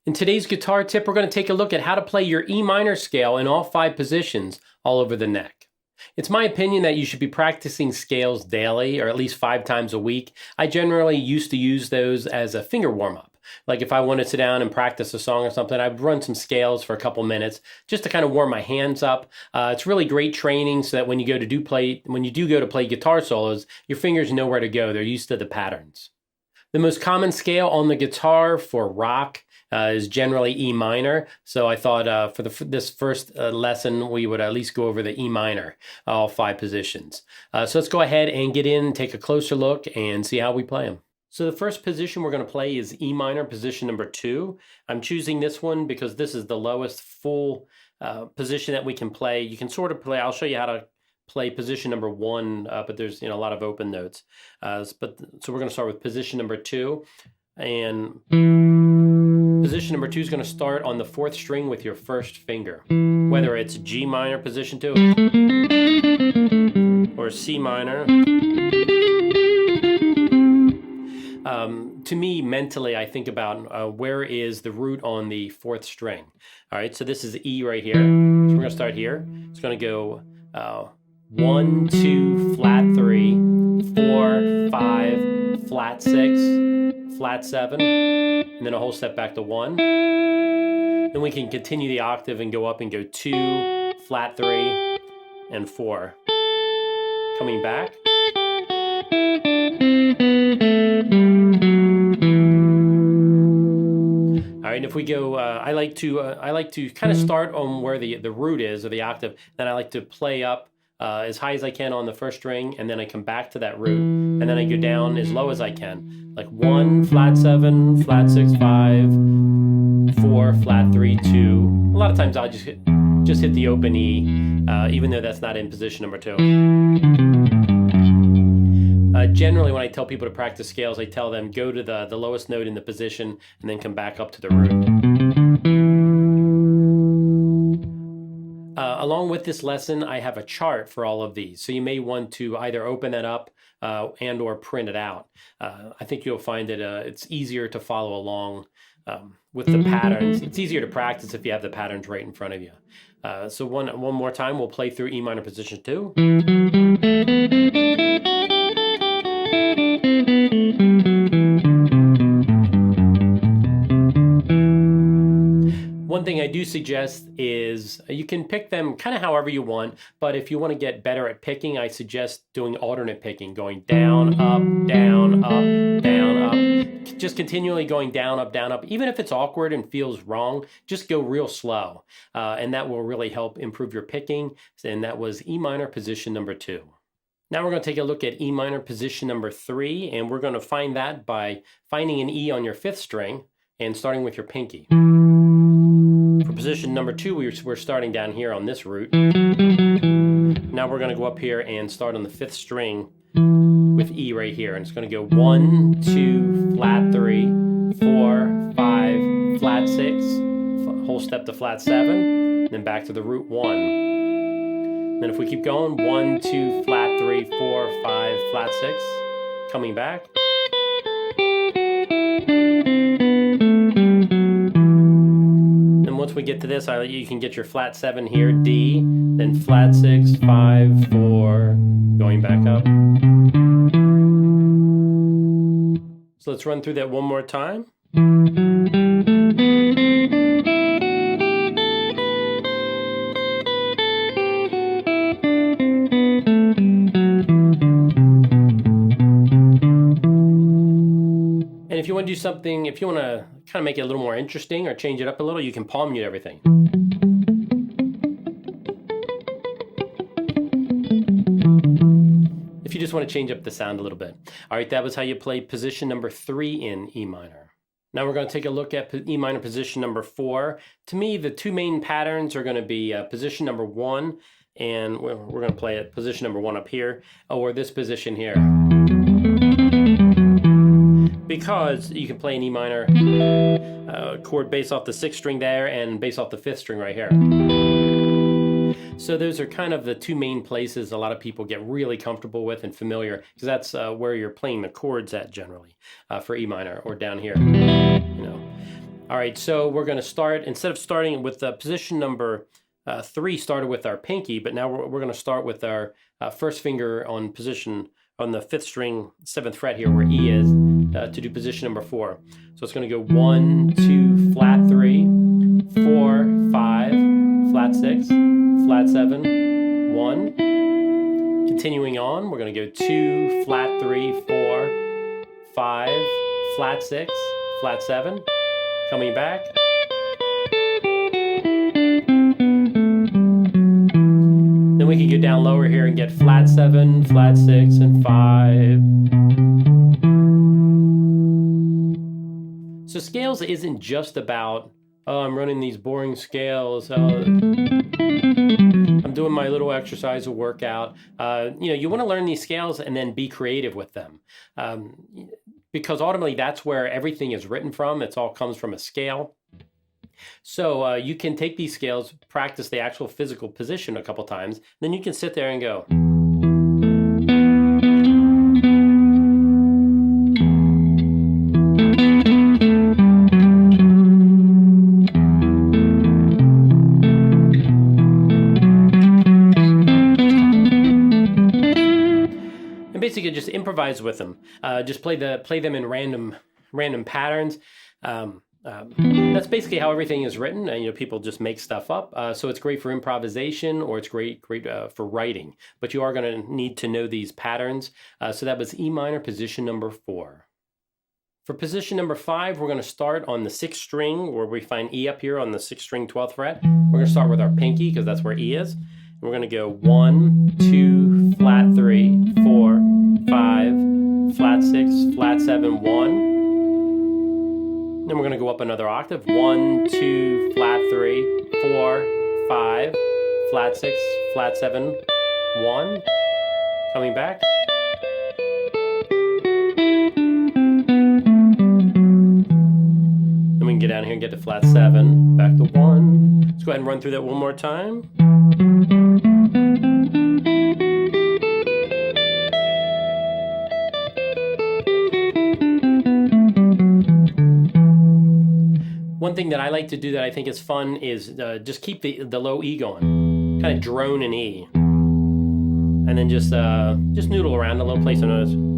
In today's guitar tip, we're going to take a look at how to play your E minor scale in all 5 positions all over the neck. It's my opinion that you should be practicing scales daily or at least 5 times a week. I generally used to use those as a finger warm-up. Like if I want to sit down and practice a song or something, I'd run some scales for a couple minutes just to kind of warm my hands up. It's really great training so that when you do go to play guitar solos, your fingers know where to go. They're used to the patterns. The most common scale on the guitar for rock is generally E minor. So I thought for this first lesson, we would at least go over the E minor, all 5 positions. So let's go ahead and get in, take a closer look, and see how we play them. So the first position we're going to play is E minor, position number 2. I'm choosing this one because this is the lowest full position that we can play. You can sort of play, I'll show you how to play position number 1, but there's a lot of open notes. So we're going to start with position number 2, and position number 2 is going to start on the 4th string with your first finger, whether it's G minor position 2 or C minor. To me, mentally, I think about where is the root on the 4th string. All right, so this is E right here. So we're going to start here. It's going to go 1, 2, flat 3, 4, 5, flat 6, flat 7, and then a whole step back to 1. Then we can continue the octave and go up and go 2, flat 3, and 4. Coming back. All right, if we go, I like to kind of start on where the root is, or the octave. Then I like to play up as high as I can on the 1st string, and then I come back to that root, and then I go down as low as I can, like 1, flat 7, flat 6, 5, 4, flat 3, 2. A lot of times I'll just hit the open E, even though that's not in position number 2. Generally, when I tell people to practice scales, I tell them go to the lowest note in the position and then come back up to the root. Along with this lesson, I have a chart for all of these. So you may want to either open that up and or print it out. I think you'll find that it's easier to follow along with the patterns. It's easier to practice if you have the patterns right in front of you. So one more time, we'll play through E minor position 2. One thing I do suggest is you can pick them kind of however you want, but if you want to get better at picking, I suggest doing alternate picking, going down, up, down, up, down, up. Just continually going down, up, down, up. Even if it's awkward and feels wrong, just go real slow, and that will really help improve your picking. And that was E minor position number 2. Now we're going to take a look at E minor position number 3, and we're going to find that by finding an E on your 5th string and starting with your pinky. For position number 2, we're starting down here on this root. Now we're going to go up here and start on the 5th string with E right here. And it's going to go 1, 2, flat 3, 4, 5, flat 6, whole step to flat 7, then back to the root 1. Then if we keep going, 1, 2, flat 3, 4, 5, flat 6, coming back. Once we get to this, you can get your flat 7 here, D, then flat 6, 5, 4, going back up. So let's run through that one more time. And if you want to do something, if you want to kind of make it a little more interesting or change it up a little, you can palm mute everything. If you just want to change up the sound a little bit. All right, that was how you play position number 3 in E minor. Now we're going to take a look at E minor position number 4. To me, the 2 main patterns are going to be position number 1, and we're going to play it position number 1 up here, or this position here. Because you can play an E minor chord based off the 6th string there and based off the 5th string right here. So those are kind of the 2 main places a lot of people get really comfortable with and familiar, because that's where you're playing the chords at generally for E minor, or down here. All right, so we're going to start, instead of starting with position number 3, started with our pinky, but now we're going to start with our first finger on position on the 5th string, 7th fret here where E is, to do position number 4. So it's going to go 1, 2, flat 3, 4, 5, flat 6, flat 7, 1. Continuing on, we're going to go 2, flat 3, 4, 5, flat 6, flat 7. Coming back. Then we can go down lower here and get flat 7, flat 6, and 5. So scales isn't just about, oh, I'm running these boring scales. I'm doing my little exercise or workout. You want to learn these scales and then be creative with them. Because ultimately that's where everything is written from. It all comes from a scale. So you can take these scales, practice the actual physical position a couple times, then you can sit there and go. Basically just improvise with them. Just play them in random patterns. That's basically how everything is written. People just make stuff up. So it's great for improvisation, or it's great for writing. But you are going to need to know these patterns. So that was E minor, position number 4. For position number 5, we're going to start on the 6th string, where we find E up here on the 6th string, 12th fret. We're going to start with our pinky because that's where E is. And we're going to go 1, 2, flat 3, 4, 5, flat 6, flat 7, 1. Then we're going to go up another octave. 1, 2, flat 3, 4, 5, flat 6, flat 7, 1. Coming back. Then we can get down here and get to flat 7, back to 1. Let's go ahead and run through that one more time. One thing that I like to do that I think is fun is just keep the low E going, kind of drone an E, and then just noodle around a little, place a note.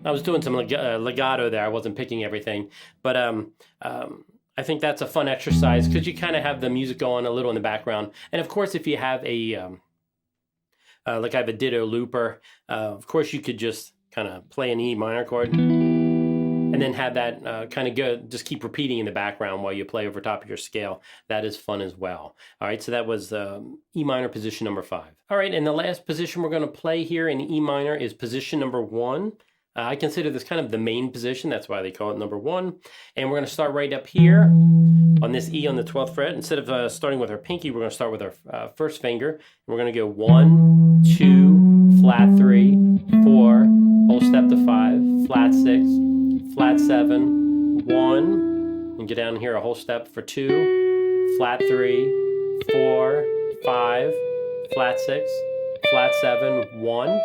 I was doing some legato there. I wasn't picking everything, but I think that's a fun exercise because you kind of have the music going a little in the background. And of course, if you have like I have a ditto looper, of course you could just kind of play an E minor chord and then have that kind of go, just keep repeating in the background while you play over top of your scale. That is fun as well. All right, so that was E minor, position number 5. All right, and the last position we're going to play here in E minor is position number 1. I consider this kind of the main position. That's why they call it number 1. And we're going to start right up here on this E on the 12th fret. Instead of starting with our pinky, we're going to start with our first finger. And we're going to go 1, 2, flat 3, 4, whole step to 5, flat 6, flat 7, 1. And get down here a whole step for 2, flat 3, 4, 5, flat 6, flat 7, 1.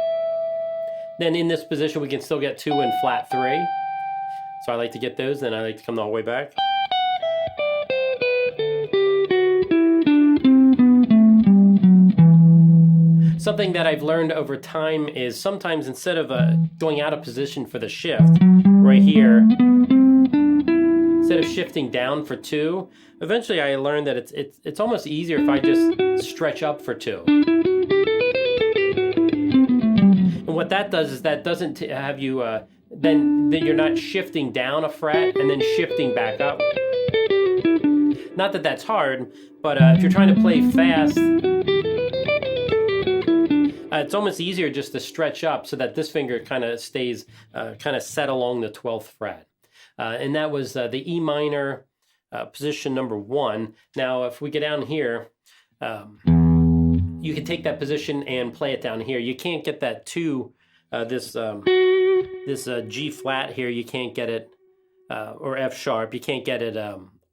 Then in this position, we can still get 2 and flat 3. So I like to get those, then I like to come all the way back. Something that I've learned over time is sometimes instead of going out of position for the shift, right here, instead of shifting down for 2, eventually I learned that it's almost easier if I just stretch up for 2. And what that does is that doesn't have you, then you're not shifting down a fret and then shifting back up. Not that that's hard, but if you're trying to play fast, it's almost easier just to stretch up so that this finger kind of stays kind of set along the 12th fret. And that was the E minor, position number 1. Now, if we get down here, you can take that position and play it down here. You can't get that 2 This G flat here, you can't get it, or F sharp, you can't get it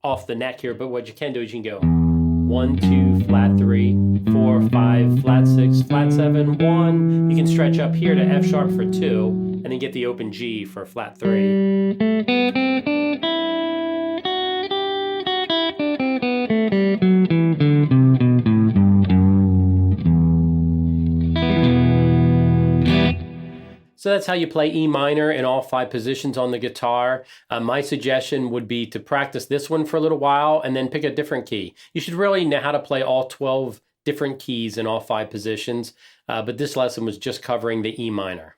off the neck here, but what you can do is you can go 1, 2, flat 3, 4, 5, flat 6, flat 7, 1. You can stretch up here to F sharp for 2, and then get the open G for flat 3. So that's how you play E minor in all 5 positions on the guitar. My suggestion would be to practice this one for a little while and then pick a different key. You should really know how to play all 12 different keys in all 5 positions, but this lesson was just covering the E minor.